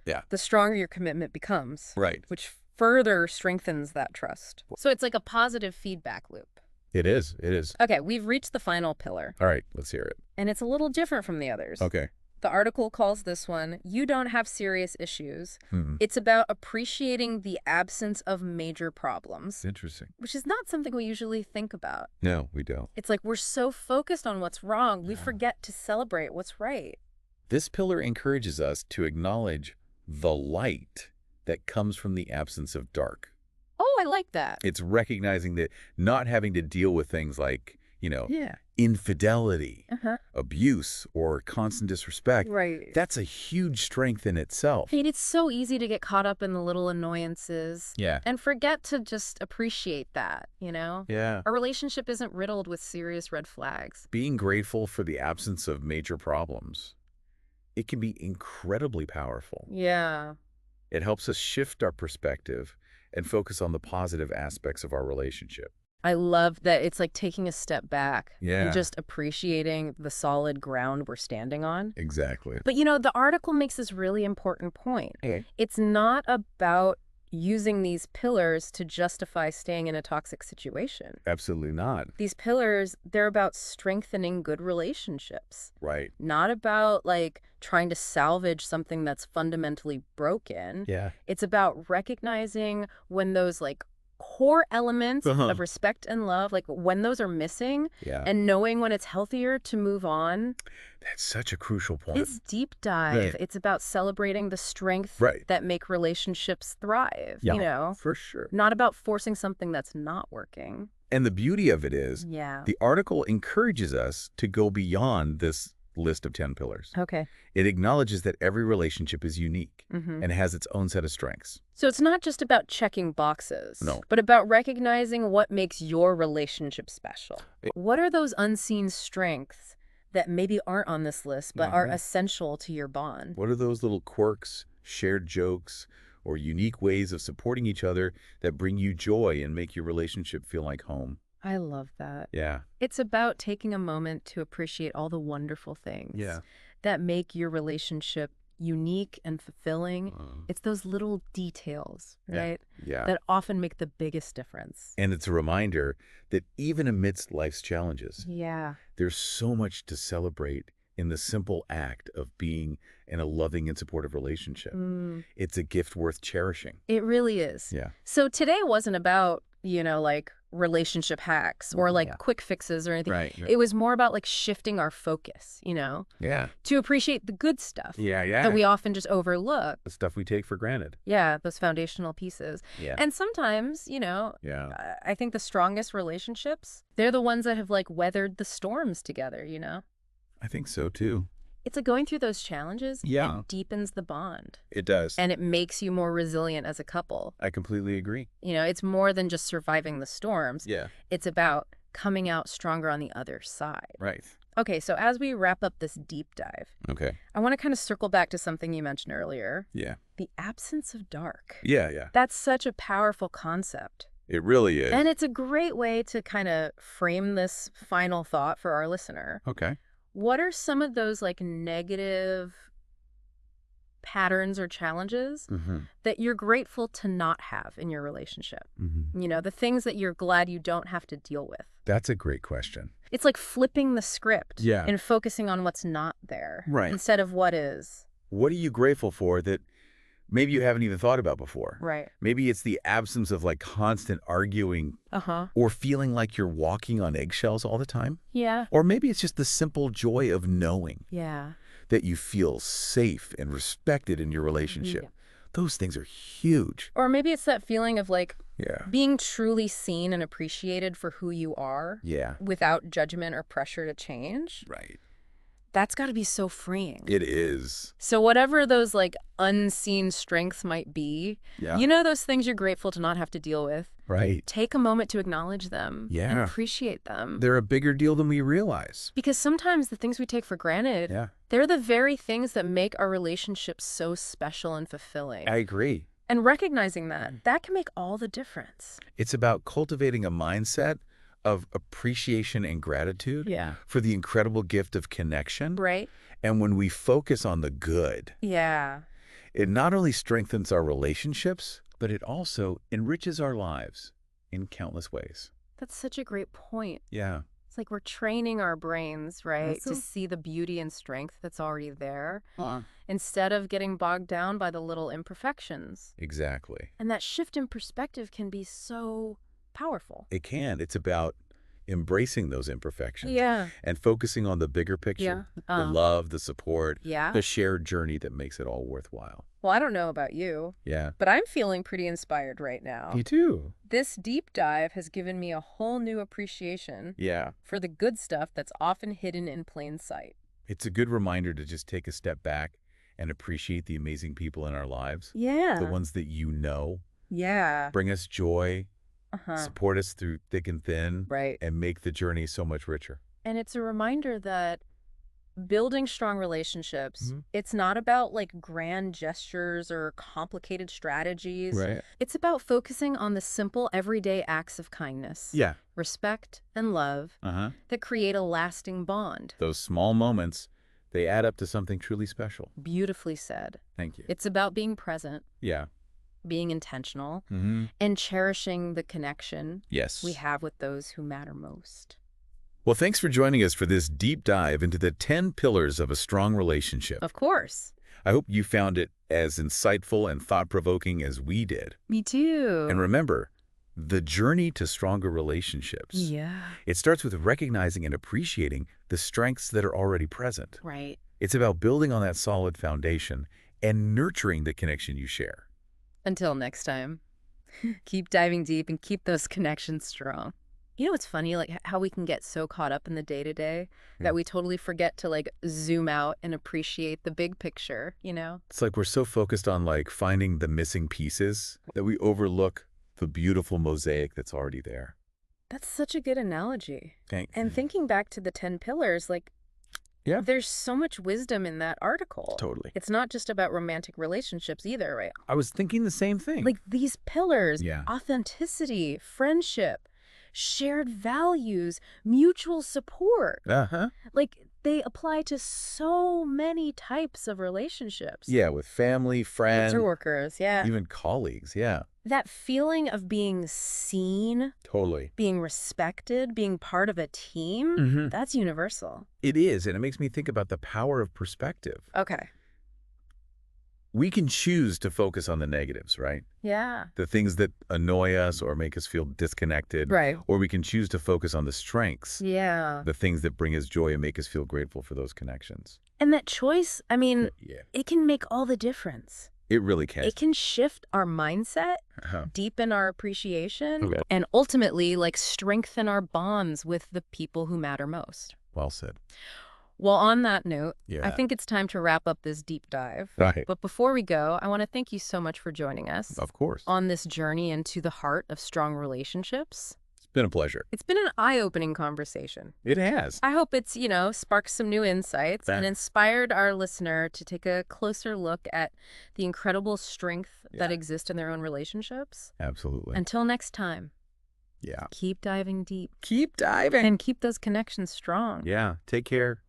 Yeah. the stronger your commitment becomes. Right. Which further strengthens that trust. So it's like a positive feedback loop. It is. It is. Okay, we've reached the final pillar. All right. Let's hear it. And it's a little different from the others. Okay. The article calls this one, "You Don't Have Serious Issues." Hmm. It's about appreciating the absence of major problems, Interesting. which is not something we usually think about. No, we don't. It's like we're so focused on what's wrong, we forget to celebrate what's right. This pillar encourages us to acknowledge the light that comes from the absence of dark. Oh, I like that. It's recognizing that not having to deal with things like, Yeah. infidelity, Uh-huh. abuse, or constant disrespect. Right. That's a huge strength in itself. Hey, it's so easy to get caught up in the little annoyances. Yeah. And forget to just appreciate that, you know? Yeah. A relationship isn't riddled with serious red flags. Being grateful for the absence of major problems, it can be incredibly powerful. Yeah. It helps us shift our perspective and focus on the positive aspects of our relationship. I love that it's like taking a step back Yeah. and just appreciating the solid ground we're standing on. Exactly. But, the article makes this really important point. Okay. It's not about using these pillars to justify staying in a toxic situation. Absolutely not. These pillars, they're about strengthening good relationships, Right. not about like trying to salvage something that's fundamentally broken. Yeah. It's about recognizing when those like core elements Uh-huh. of respect and love, like when those are missing, Yeah. and knowing when it's healthier to move on. That's such a crucial point. It's deep dive. Right. It's about celebrating the strength Right. that make relationships thrive, For sure. not about forcing something that's not working. And the beauty of it is, Yeah. the article encourages us to go beyond this list of 10 pillars. Okay. It acknowledges that every relationship is unique Mm-hmm. and has its own set of strengths. So it's not just about checking boxes, No. but about recognizing what makes your relationship special. What are those unseen strengths that maybe aren't on this list, but are essential to your bond? What are those little quirks, shared jokes, or unique ways of supporting each other that bring you joy and make your relationship feel like home? I love that. Yeah. It's about taking a moment to appreciate all the wonderful things that make your relationship unique and fulfilling. It's those little details, right? Yeah. That often make the biggest difference. And it's a reminder that even amidst life's challenges, Yeah. there's so much to celebrate in the simple act of being in a loving and supportive relationship. It's a gift worth cherishing. It really is. Yeah. So today wasn't about, like relationship hacks or like quick fixes or anything. Right. It was more about like shifting our focus, Yeah. to appreciate the good stuff Yeah. that we often just overlook. The stuff we take for granted. Yeah, those foundational pieces. Yeah. And sometimes, Yeah. I think the strongest relationships, they're the ones that have like weathered the storms together, I think so too. It's like going through those challenges. Yeah. It deepens the bond It does. and it makes you more resilient as a couple. I completely agree. It's more than just surviving the storms. Yeah. It's about coming out stronger on the other side. Right. Okay, so as we wrap up this deep dive, Okay. I want to kind of circle back to something you mentioned earlier, Yeah. the absence of dark. Yeah. That's such a powerful concept. It really is. And it's a great way to kind of frame this final thought for our listener. Okay. What are some of those like negative patterns or challenges that you're grateful to not have in your relationship? The things that you're glad you don't have to deal with. That's a great question. It's like flipping the script Yeah. and focusing on what's not there Right. instead of what is. What are you grateful for that maybe you haven't even thought about before? Right. Maybe it's the absence of like constant arguing Uh-huh. or feeling like you're walking on eggshells all the time. Yeah. Or maybe it's just the simple joy of knowing Yeah. that you feel safe and respected in your relationship. Yeah. Those things are huge. Or maybe it's that feeling of like Yeah. being truly seen and appreciated for who you are Yeah. without judgment or pressure to change. Right. That's got to be so freeing. It is. So whatever those like unseen strengths might be, Yeah. those things you're grateful to not have to deal with, Right. take a moment to acknowledge them and Yeah. appreciate them. They're a bigger deal than we realize. Because sometimes the things we take for granted, Yeah. they're the very things that make our relationships so special and fulfilling. I agree. And recognizing that can make all the difference. It's about cultivating a mindset of appreciation and gratitude Yeah. for the incredible gift of connection. Right? And when we focus on the good, Yeah. It not only strengthens our relationships, but it also enriches our lives in countless ways. That's such a great point. Yeah. It's like we're training our brains, right, to So, see the beauty and strength that's already there uh, instead of getting bogged down by the little imperfections. exactly. And that shift in perspective can be so powerful. It can. It's about embracing those imperfections Yeah. and focusing on the bigger picture, the love, the support, Yeah. the shared journey that makes it all worthwhile. Well, I don't know about you, Yeah. but I'm feeling pretty inspired right now. Me too. This deep dive has given me a whole new appreciation Yeah. for the good stuff that's often hidden in plain sight. It's a good reminder to just take a step back and appreciate the amazing people in our lives. Yeah. The ones that you know Yeah. bring us joy, Uh-huh. support us through thick and thin, Right. and make the journey so much richer. And it's a reminder that building strong relationships, Mhm. it's not about like grand gestures or complicated strategies. Right. It's about focusing on the simple everyday acts of kindness, Yeah. respect, and love Uh-huh. that create a lasting bond. Those small moments, they add up to something truly special. Beautifully said. Thank you. It's about being present, Yeah. being intentional, Mm-hmm. and cherishing the connection Yes. we have with those who matter most. Well, thanks for joining us for this deep dive into the 10 pillars of a strong relationship. Of course. I hope you found it as insightful and thought-provoking as we did. Me too. And remember, the journey to stronger relationships, Yeah. it starts with recognizing and appreciating the strengths that are already present. Right. It's about building on that solid foundation and nurturing the connection you share. Until next time, keep diving deep and keep those connections strong. You know what's funny? Like how we can get so caught up in the day-to-day that we totally forget to like zoom out and appreciate the big picture, you know? It's like we're so focused on like finding the missing pieces that we overlook the beautiful mosaic that's already there. That's such a good analogy. Thank And thinking back to the 10 pillars, like, Yeah. there's so much wisdom in that article. Totally. It's not just about romantic relationships either, right? I was thinking the same thing. Like these pillars, Yeah. authenticity, friendship, shared values, mutual support, Uh-huh. like they apply to so many types of relationships. Yeah, with family, friends, Workers, yeah. even colleagues. Yeah, That feeling of being seen, totally. being respected, being part of a team, Mm-hmm. that's universal. It is, and it makes me think about the power of perspective. Okay. We can choose to focus on the negatives, right? Yeah. The things that annoy us or make us feel disconnected. Right. Or we can choose to focus on the strengths, Yeah. the things that bring us joy and make us feel grateful for those connections. And that choice, I mean, Yeah, it can make all the difference. it really can. It can shift our mindset, Uh-huh. deepen our appreciation, Okay. and ultimately, like, strengthen our bonds with the people who matter most. Well said. Well, on that note, Yeah. I think it's time to wrap up this deep dive. Right. But before we go, I want to thank you so much for joining us Of course. on this journey into the heart of strong relationships. It's been a pleasure. It's been an eye-opening conversation. It has. I hope it's, sparked some new insights and inspired our listener to take a closer look at the incredible strength that Yeah. exists in their own relationships. Absolutely. Until next time, Yeah. keep diving deep Keep diving. and keep those connections strong. Yeah. Take care.